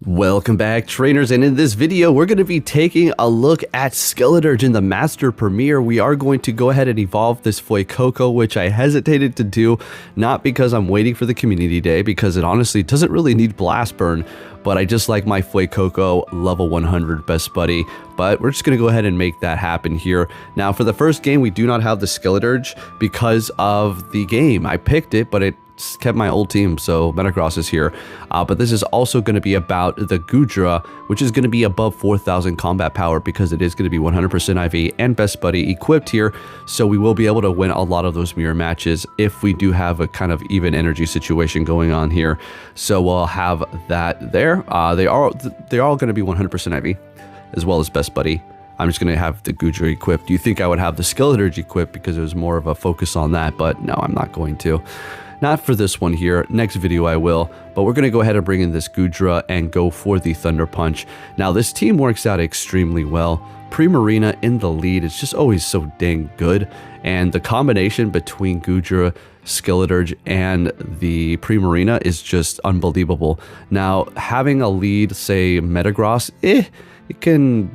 Welcome back, trainers, and in this video we're going to be taking a look at Skeledirge in the Master Premiere. We are going to go ahead and evolve this Fuecoco, which I hesitated to do, not because I'm waiting for the community day, because it honestly doesn't really need blast burn, but I just like my Fuecoco level 100 best buddy. But we're just going to go ahead and make that happen here. Now for the first game, we do not have the Skeledirge because of the game. I picked it, but it kept my old team, so Metagross is here. But this is also going to be about the Goodra, which is going to be above 4,000 combat power because it is going to be 100% IV and best buddy equipped here. So we will be able to win a lot of those mirror matches if we do have a kind of even energy situation going on here. So we'll have that there. They're all going to be 100% IV as well as best buddy. I'm just going to have the Goodra equipped. Do you think I would have the Skeledirge equipped because it was more of a focus on that? But no, I'm not going to. Not for this one here. Next video I will, but we're going to go ahead and bring in this Goodra and go for the Thunder Punch. Now this team works out extremely well. Primarina in the lead is just always so dang good, and the combination between Goodra, Skeledirge, and the Primarina is just unbelievable. Now having a lead, say Metagross, it can,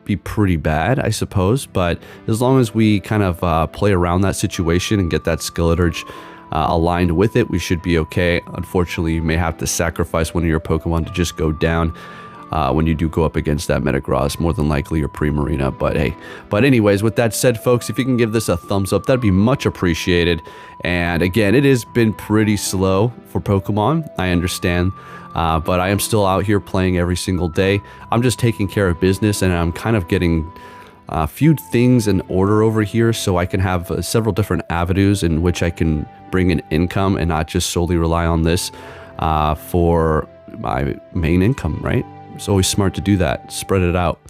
be pretty bad, I suppose, but as long as we kind of play around that situation and get that Skeledirge aligned with it, we should be okay. Unfortunately, you may have to sacrifice one of your Pokemon to just go down when you do go up against that Metagross, more than likely your Primarina, but hey. But anyways, with that said, folks, if you can give this a thumbs up, that'd be much appreciated. And again, it has been pretty slow for Pokemon, I understand, but I am still out here playing every single day. I'm just taking care of business, and I'm kind of getting a few things in order over here so I can have several different avenues in which I can bring in income and not just solely rely on this for my main income, right? It's always smart to do that, spread it out.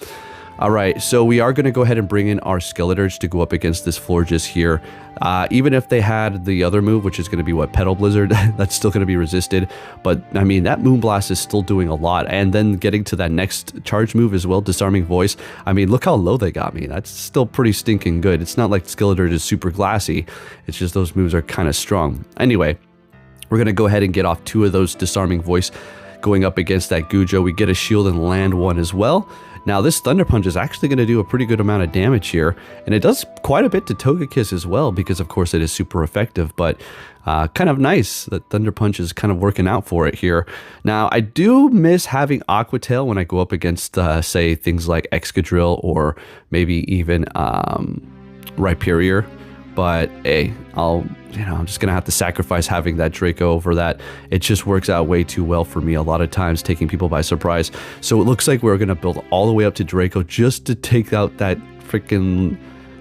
All right, so we are going to go ahead and bring in our Skeledirge to go up against this Florges here. Even if they had the other move, which is going to be what, Petal Blizzard, that's still going to be resisted. But I mean, that Moonblast is still doing a lot. And then getting to that next charge move as well, Disarming Voice. I mean, look how low they got me. That's still pretty stinking good. It's not like Skeledirge is super glassy. It's just those moves are kind of strong. Anyway, we're going to go ahead and get off 2 of those Disarming Voice going up against that Goodra. We get a shield and land 1 as well. Now this Thunder Punch is actually going to do a pretty good amount of damage here, and it does quite a bit to Togekiss as well, because of course it is super effective, but kind of nice that Thunder Punch is kind of working out for it here. Now I do miss having Aqua Tail when I go up against say things like Excadrill or maybe even Rhyperior, but hey, I'm just gonna have to sacrifice having that Draco over that. It just works out way too well for me a lot of times, taking people by surprise. So it looks like we're gonna build all the way up to Draco just to take out that freaking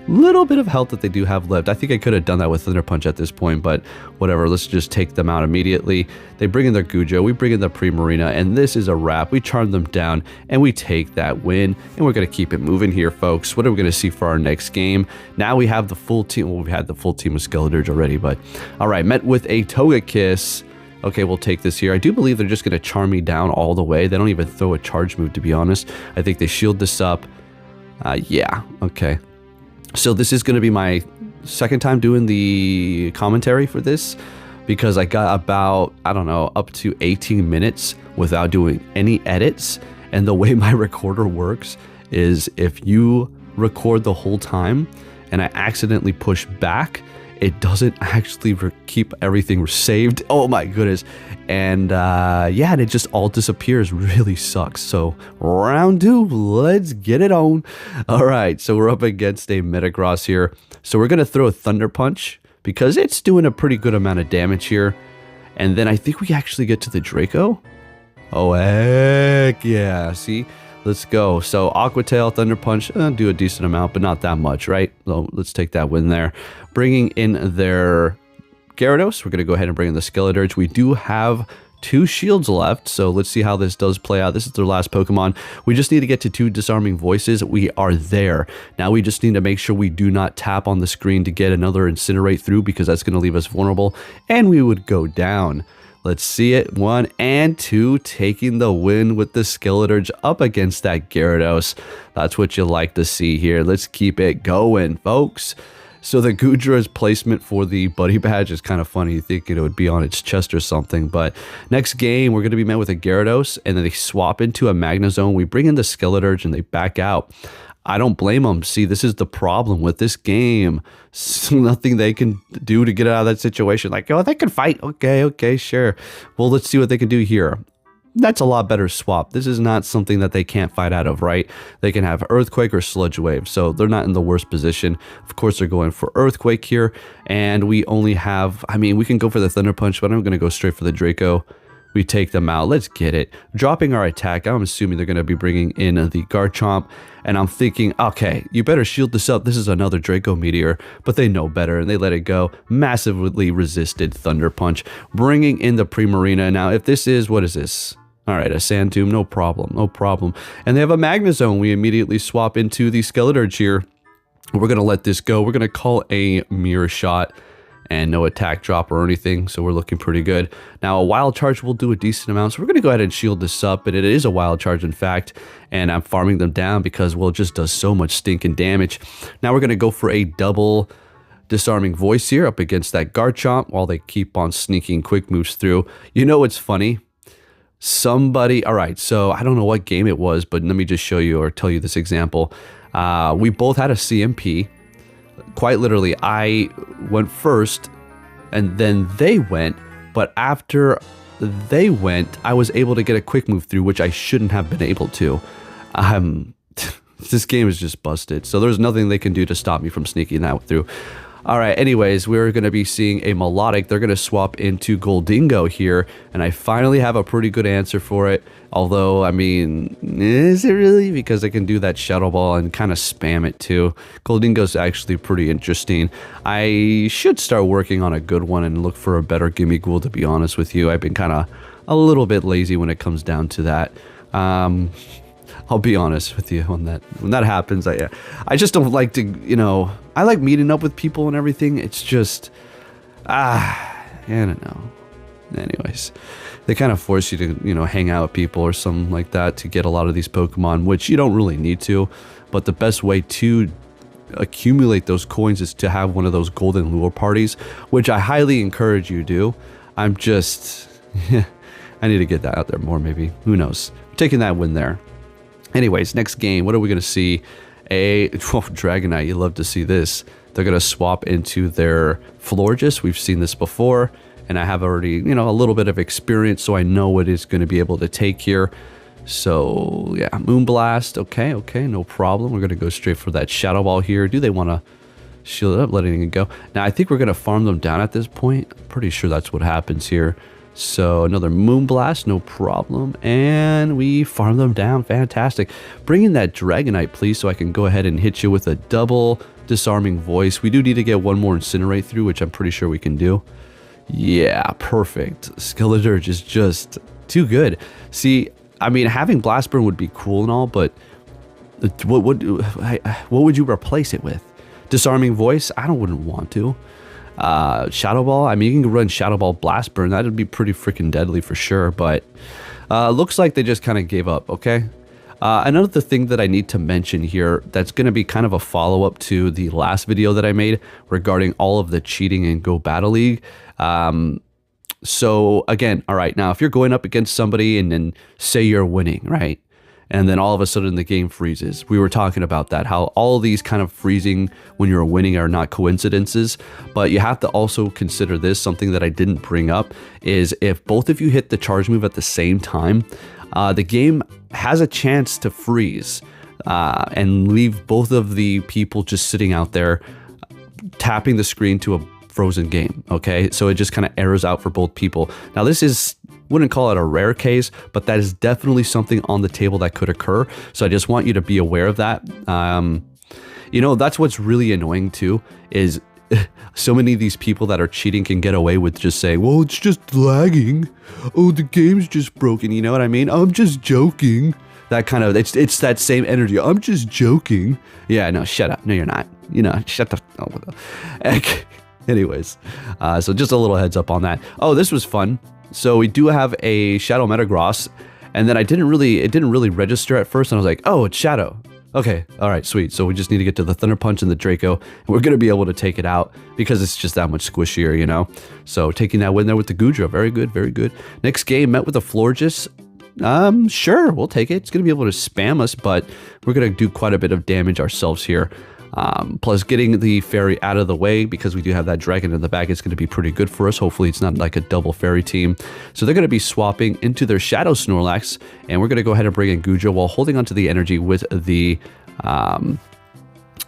little bit of health that they do have left. I think I could have done that with Thunder Punch at this point, but whatever, let's just take them out immediately. They bring in their Goodra, we bring in the Primarina, and this is a wrap. We charm them down and we take that win, and we're going to keep it moving here, folks. What are we going to see for our next game? Now we have the full team. Well, we had the full team of Skeledirge already, but all right, met with a Togekiss. Okay, we'll take this here. I do believe they're just going to charm me down all the way. They don't even throw a charge move, to be honest. I think they shield this up. Yeah, okay. So this is going to be my second time doing the commentary for this, because I got about, I don't know, up to 18 minutes without doing any edits. And the way my recorder works is if you record the whole time and I accidentally push back, it doesn't actually keep everything saved. Oh my goodness. And yeah, and it just all disappears. Really sucks. So round 2, let's get it on. All right, so we're up against a Metagross here. So we're going to throw a Thunder Punch because it's doing a pretty good amount of damage here. And then I think we actually get to the Draco. Oh, heck yeah. See? Let's go. So Aqua Tail, Thunder Punch, do a decent amount, but not that much, right? So let's take that win there. Bringing in their Gyarados, we're going to go ahead and bring in the Skeledirge. We do have 2 shields left, so let's see how this does play out. This is their last Pokemon. We just need to get to 2 Disarming Voices. We are there. Now we just need to make sure we do not tap on the screen to get another Incinerate through, because that's going to leave us vulnerable, and we would go down. Let's see it. 1 and 2, taking the win with the Skeledirge up against that Gyarados. That's what you like to see here. Let's keep it going, folks. So the Goodra's placement for the buddy badge is kind of funny. You think it would be on its chest or something. But next game, we're going to be met with a Gyarados, and then they swap into a Magnezone. We bring in the Skeledirge, and they back out. I don't blame them. See, this is the problem with this game. Nothing they can do to get out of that situation. Like, oh, they can fight. Okay, sure. Well, let's see what they can do here. That's a lot better swap. This is not something that they can't fight out of, right? They can have Earthquake or Sludge Wave, so they're not in the worst position. Of course, they're going for Earthquake here, and we only have, I mean, we can go for the Thunder Punch, but I'm going to go straight for the Draco. We take them out. Let's get it. Dropping our attack, I'm assuming they're going to be bringing in the Garchomp, and I'm thinking, okay, you better shield this up. This is another Draco Meteor, but they know better, and they let it go. Massively resisted Thunder Punch, bringing in the Primarina. Now, if this is, what is this? All right, a Sand Tomb, no problem. And they have a Magnezone. We immediately swap into the Skeledirge here. We're going to let this go. We're going to call a Mirror Shot and no attack drop or anything, so we're looking pretty good. Now, a Wild Charge will do a decent amount, so we're going to go ahead and shield this up, but it is a Wild Charge, in fact, and I'm farming them down because, well, it just does so much stinking damage. Now we're going to go for a double Disarming Voice here up against that Garchomp while they keep on sneaking quick moves through. You know what's funny? Somebody, all right, so I don't know what game it was, but let me just show you or tell you this example. We both had a CMP. Quite literally, I went first and then they went, but after they went, I was able to get a quick move through, which I shouldn't have been able to. This game is just busted, so there's nothing they can do to stop me from sneaking that through. All right, anyways, we're going to be seeing a Melodic. They're going to swap into Goldingo here, and I finally have a pretty good answer for it. Although, I mean, is it really? Because I can do that Shadow Ball and kind of spam it too. Goldingo's actually pretty interesting. I should start working on a good one and look for a better Gimme Ghoul, to be honest with you. I've been kind of a little bit lazy when it comes down to that. I'll be honest with you on that. When that happens, I just don't like to, you know, I like meeting up with people and everything. It's just, I don't know. Anyways, they kind of force you to, you know, hang out with people or something like that to get a lot of these Pokemon, which you don't really need to. But the best way to accumulate those coins is to have one of those golden lure parties, which I highly encourage you to do. I'm just, I need to get that out there more maybe. Who knows? I'm taking that win there. Anyways, next game, what are we going to see? A Dragonite, you love to see this. They're going to swap into their Florges. We've seen this before, and I have already, you know, a little bit of experience, so I know what it's going to be able to take here. So, yeah, Moonblast. Okay, no problem. We're going to go straight for that Shadow Ball here. Do they want to shield it up, letting it go? Now, I think we're going to farm them down at this point. I'm pretty sure that's what happens here. So another Moonblast, no problem. And we farm them down. Fantastic. Bring in that Dragonite, please, so I can go ahead and hit you with a double Disarming Voice. We do need to get one more Incinerate through, which I'm pretty sure we can do. Yeah, perfect. Skeledirge is just too good. See, I mean, having Blast Burn would be cool and all, but what would you replace it with? Disarming Voice? I wouldn't want to. Shadow Ball, I mean, you can run Shadow Ball Blast Burn. That'd be pretty freaking deadly for sure, but looks like they just kind of gave up, okay? Another thing that I need to mention here that's going to be kind of a follow-up to the last video that I made regarding all of the cheating in Go Battle League. So again, all right, now if you're going up against somebody and then say you're winning, right? And then all of a sudden the game freezes. We were talking about that, how all these kind of freezing when you're winning are not coincidences. But you have to also consider this, something that I didn't bring up, is if both of you hit the charge move at the same time, the game has a chance to freeze and leave both of the people just sitting out there tapping the screen to a frozen game, okay? So it just kind of errors out for both people. Now this is, wouldn't call it a rare case, but that is definitely something on the table that could occur. So I just want you to be aware of that. You know, that's what's really annoying too, is so many of these people that are cheating can get away with just saying, well, it's just lagging. Oh, the game's just broken. You know what I mean? I'm just joking. That kind of, it's that same energy. I'm just joking. Yeah, no, shut up. No, you're not. You know, shut the, oh, anyways. So just a little heads up on that. Oh, this was fun. So we do have a Shadow Metagross, and then it didn't really register at first, and I was like, oh, it's Shadow. Okay, all right, sweet. So we just need to get to the Thunder Punch and the Draco, and we're going to be able to take it out because it's just that much squishier, you know? So taking that win there with the Goodra, very good, very good. Next game, met with a Florges. Sure, we'll take it. It's going to be able to spam us, but we're going to do quite a bit of damage ourselves here. Plus getting the fairy out of the way, because we do have that dragon in the back, is going to be pretty good for us. Hopefully it's not like a double fairy team. So they're going to be swapping into their Shadow Snorlax, and we're going to go ahead and bring in Goodra while holding onto the energy with the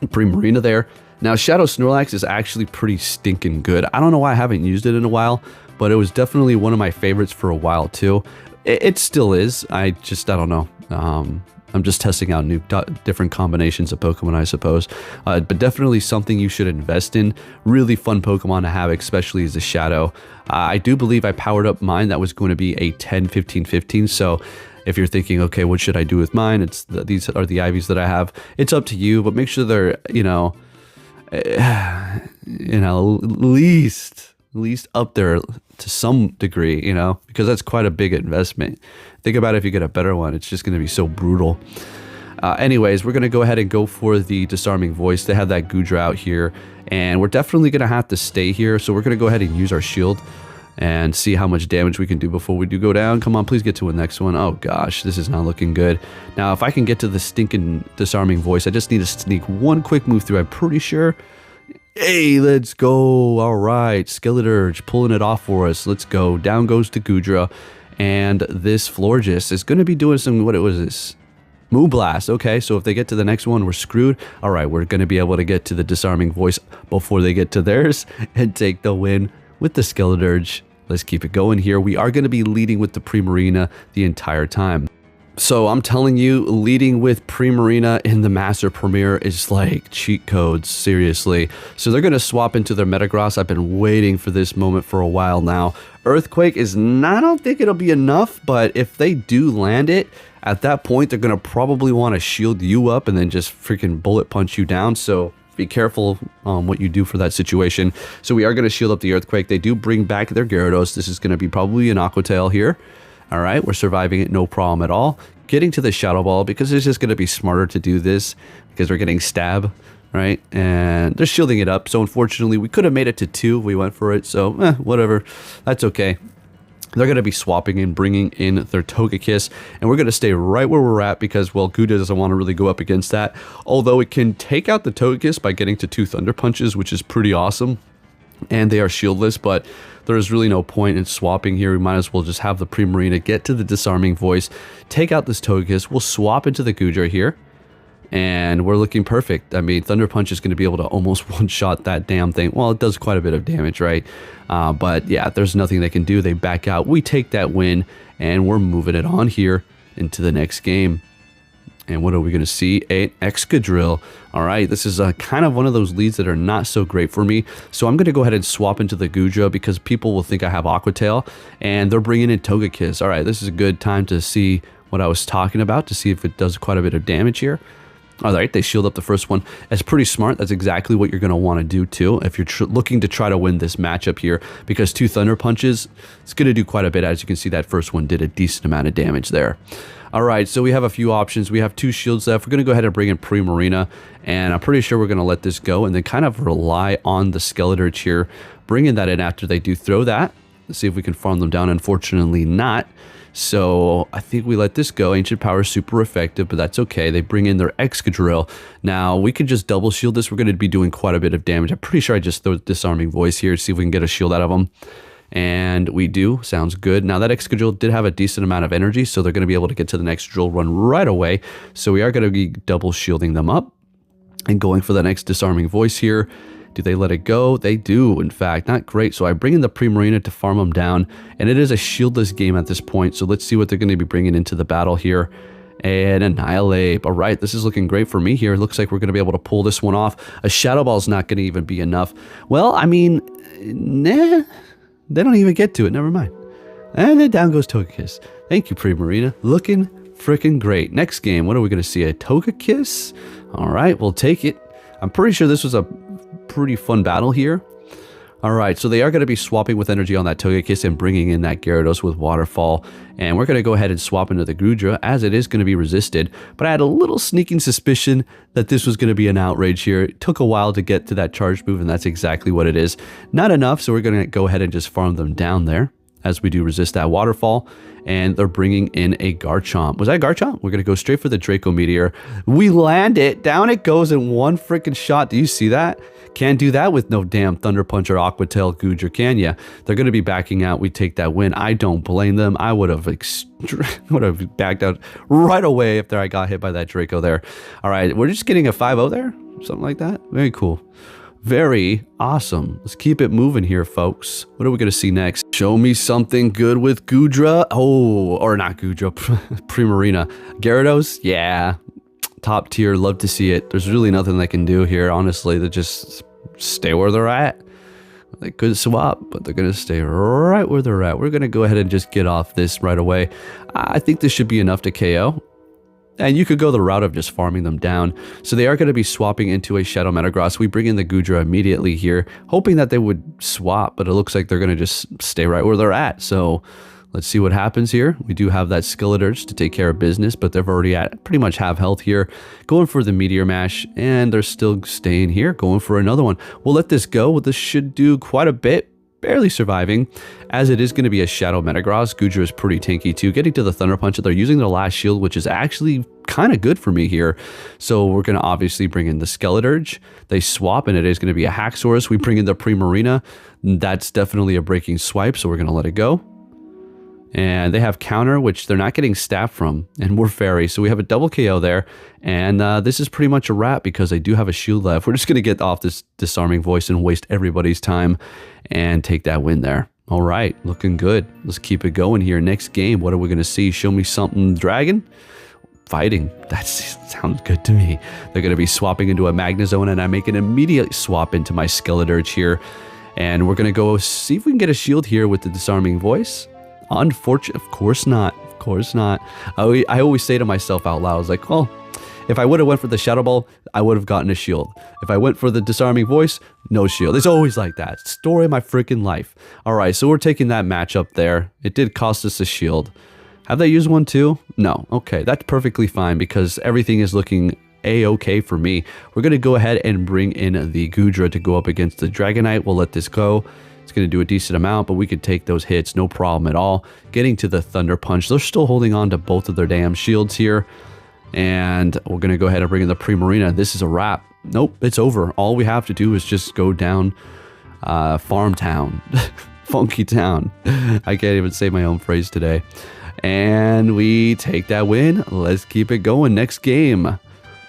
Primarina there. Now Shadow Snorlax is actually pretty stinking good. I don't know why I haven't used it in a while, but it was definitely one of my favorites for a while too. It still is. I don't know. I'm just testing out different combinations of Pokemon, I suppose. But definitely something you should invest in. Really fun Pokemon to have, especially as a Shadow. I do believe I powered up mine. That was going to be a 10, 15, 15. So if you're thinking, okay, what should I do with mine? These are the IVs that I have. It's up to you, but make sure they're, at least up there to some degree, because that's quite a big investment. Think about it, if you get a better one, it's just going to be so brutal. Anyways, we're going to go ahead and go for the Disarming Voice. They have that Goodra out here, and we're definitely going to have to stay here. So we're going to go ahead and use our shield and see how much damage we can do before we do go down. Come on, please get to a next one. Oh gosh, this is not looking good. Now, if I can get to the stinking Disarming Voice, I just need to sneak one quick move through, I'm pretty sure. Hey, let's go. All right, Skeledirge pulling it off for us. Let's go. Down goes to Goodra. And this Florges is going to be doing some, what it was this? Moonblast. Okay, so if they get to the next one, we're screwed. All right, we're going to be able to get to the Disarming Voice before they get to theirs and take the win with the Skeledirge. Let's keep it going here. We are going to be leading with the Primarina the entire time. So I'm telling you, leading with Primarina in the Master Premier is like cheat codes, seriously. So they're going to swap into their Metagross. I've been waiting for this moment for a while now. Earthquake is not, I don't think it'll be enough, but if they do land it, at that point, they're going to probably want to shield you up and then just freaking bullet punch you down. So be careful on what you do for that situation. So we are going to shield up the Earthquake. They do bring back their Gyarados. This is going to be probably an Aqua Tail here. All right, we're surviving it, no problem at all. Getting to the Shadow Ball, because it's just going to be smarter to do this, because we're getting stab, right? And they're shielding it up, so unfortunately, we could have made it to 2 if we went for it, so whatever. That's okay. They're going to be swapping and bringing in their Togekiss, and we're going to stay right where we're at because, well, Goodra doesn't want to really go up against that, although it can take out the Togekiss by getting to 2 Thunder Punches, which is pretty awesome. And they are shieldless, but there's really no point in swapping here. We might as well just have the Primarina get to the Disarming Voice, take out this Togekiss. We'll swap into the Goodra here, and we're looking perfect. I mean, Thunder Punch is going to be able to almost one-shot that damn thing. Well, it does quite a bit of damage, right? But yeah, there's nothing they can do. They back out. We take that win, and we're moving it on here into the next game. And what are we going to see? An Excadrill. All right, this is kind of one of those leads that are not so great for me. So I'm going to go ahead and swap into the Goodra because people will think I have Aqua Tail, and they're bringing in Togekiss. All right, this is a good time to see what I was talking about, to see if it does quite a bit of damage here. All right, they shield up the first one. That's pretty smart. That's exactly what you're going to want to do too if you're looking to try to win this matchup here, because 2 Thunder Punches, it's going to do quite a bit. As you can see, that first one did a decent amount of damage there. All right, so we have a few options. We have 2 shields left. We're going to go ahead and bring in Primarina, and I'm pretty sure we're going to let this go and then kind of rely on the Skeledirge here, bringing that in after they do throw that. Let's see if we can farm them down. Unfortunately not. So I think we let this go. Ancient Power is super effective, but that's okay. They bring in their Excadrill. Now, we could just double shield this. We're going to be doing quite a bit of damage. I'm pretty sure I just throw Disarming Voice here to see if we can get a shield out of them. And we do. Sounds good. Now, that Excadrill did have a decent amount of energy, so they're going to be able to get to the next drill run right away. So we are going to be double shielding them up and going for the next Disarming Voice here. Do they let it go? They do, in fact. Not great. So I bring in the Primarina to farm them down, and it is a shieldless game at this point. So let's see what they're going to be bringing into the battle here. And Annihilate. All right, this is looking great for me here. It looks like we're going to be able to pull this one off. A Shadow Ball is not going to even be enough. Well, I mean, nah. They don't even get to it. Never mind. And then down goes Togekiss. Thank you, Primarina. Looking freaking great. Next game, what are we going to see? A Togekiss? All right, we'll take it. I'm pretty sure this was a pretty fun battle here. All right, so they are going to be swapping with energy on that Togekiss and bringing in that Gyarados with Waterfall. And we're going to go ahead and swap into the Goodra, as it is going to be resisted. But I had a little sneaking suspicion that this was going to be an outrage here. It took a while to get to that charge move, and that's exactly what it is. Not enough, so we're going to go ahead and just farm them down there, as we do resist that Waterfall. And they're bringing in a Garchomp. Was that Garchomp? We're going to go straight for the Draco Meteor. We land it. Down it goes in one freaking shot. Do you see that? Can't do that with no damn Thunder Punch or Aqua Tail Goodra, can ya? They're going to be backing out. We take that win. I don't blame them. I would have backed out right away after I got hit by that Draco there. All right, we're just getting a 5-0 there. Something like that. Very cool. Very awesome. Let's keep it moving here, folks. What are we going to see next? Show me something good with Goodra. Oh, or not Goodra, Primarina. Gyarados? Yeah. Top tier. Love to see it. There's really nothing they can do here, honestly. They just stay where they're at. They could swap, but they're going to stay right where they're at. We're going to go ahead and just get off this right away. I think this should be enough to KO. And you could go the route of just farming them down. So they are going to be swapping into a Shadow Metagross. We bring in the Goodra immediately here, hoping that they would swap, but it looks like they're going to just stay right where they're at. So let's see what happens here. We do have that Skeledirge to take care of business, but they're already at pretty much half health here. Going for the Meteor Mash, and they're still staying here, going for another one. We'll let this go. This should do quite a bit. Barely surviving, as it is going to be a Shadow Metagross. Goodra is pretty tanky too. Getting to the Thunder Punch, they're using their last shield, which is actually kind of good for me here. So we're going to obviously bring in the Skeledirge. They swap, and it is going to be a Haxorus. We bring in the Primarina. That's definitely a breaking swipe, so we're going to let it go. And they have counter, which they're not getting staff from, and we're fairy, so we have a double KO there. And this is pretty much a wrap because they do have a shield left. We're just going to get off this disarming voice and waste everybody's time and take that win there. All right, looking good. Let's keep it going here. Next game, what are we going to see? Show me something, Dragon? Fighting. That sounds good to me. They're going to be swapping into a Magnezone, and I make an immediate swap into my Skeledirge here. And we're going to go see if we can get a shield here with the disarming voice. Unfortunately, of course not. Of course not. I always say to myself out loud, I was like, well, if I would have went for the Shadow Ball, I would have gotten a shield. If I went for the disarming voice, no shield. It's always like that. Story of my freaking life. All right, so we're taking that matchup there. It did cost us a shield. Have they used one too? No. Okay, that's perfectly fine because everything is looking a-okay for me. We're going to go ahead and bring in the Goodra to go up against the Dragonite. We'll let this go. It's going to do a decent amount, but we could take those hits, no problem at all. Getting to the Thunder Punch. They're still holding on to both of their damn shields here. And we're going to go ahead and bring in the Primarina. This is a wrap. Nope, it's over. All we have to do is just go down Farm Town. Funky Town. I can't even say my own phrase today. And we take that win. Let's keep it going. Next game.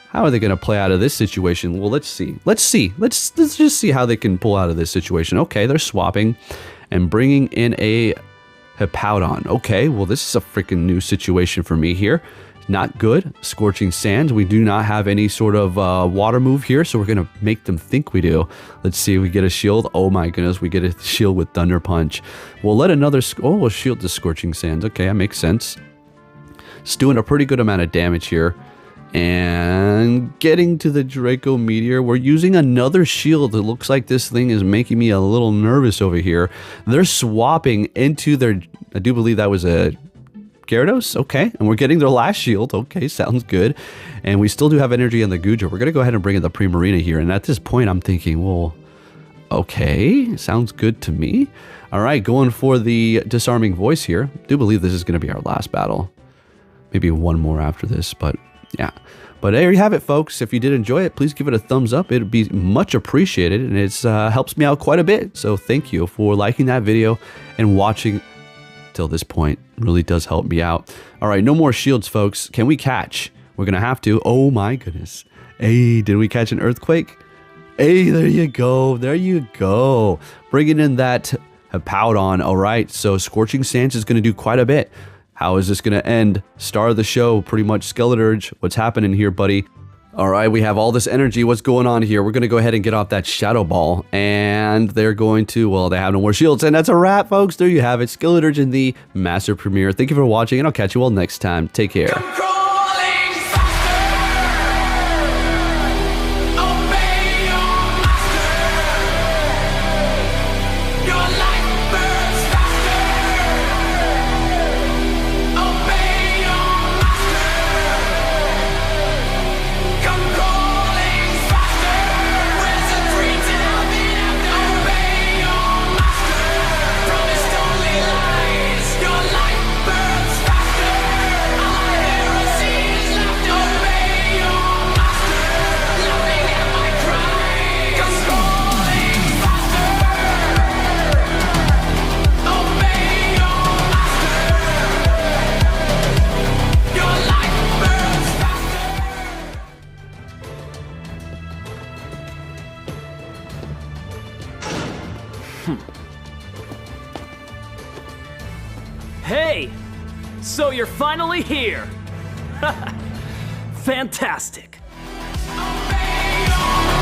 How are they going to play out of this situation? Well, let's see. Let's just see how they can pull out of this situation. Okay, they're swapping and bringing in a Hippowdon. Okay, well, this is a freaking new situation for me here. Not good. Scorching Sands. We do not have any sort of water move here, so we're going to make them think we do. Let's see if we get a shield. Oh my goodness, we get a shield with Thunder Punch. We'll let another... Oh, we'll shield the Scorching Sands. Okay, that makes sense. It's doing a pretty good amount of damage here. And getting to the Draco Meteor, we're using another shield. It looks like this thing is making me a little nervous over here. They're swapping into their... I do believe that was a Gyarados. Okay, and we're getting their last shield. Okay, sounds good. And we still do have energy on the Goodra. We're going to go ahead and bring in the Primarina here. And at this point, I'm thinking, well, okay, sounds good to me. All right, going for the Disarming Voice here. I do believe this is going to be our last battle. Maybe one more after this, but... yeah, but there you have it, folks. If you did enjoy it, please give it a thumbs up. It'd be much appreciated, and it helps me out quite a bit. So thank you for liking that video and watching till this point. It really does help me out. All right, no more shields, folks. Can we catch? We're going to have to. Oh, my goodness. Hey, did we catch an Earthquake? Hey, there you go. There you go. Bringing in that Hippowdon. All right, so Scorching Sands is going to do quite a bit. How is this going to end? Star of the show, pretty much Skeledirge. What's happening here, buddy? All right, we have all this energy. What's going on here? We're going to go ahead and get off that Shadow Ball. And they're going to, well, they have no more shields. And that's a wrap, folks. There you have it. Skeledirge in the Master Premiere. Thank you for watching, and I'll catch you all next time. Take care. So you're finally here! Fantastic! Obey your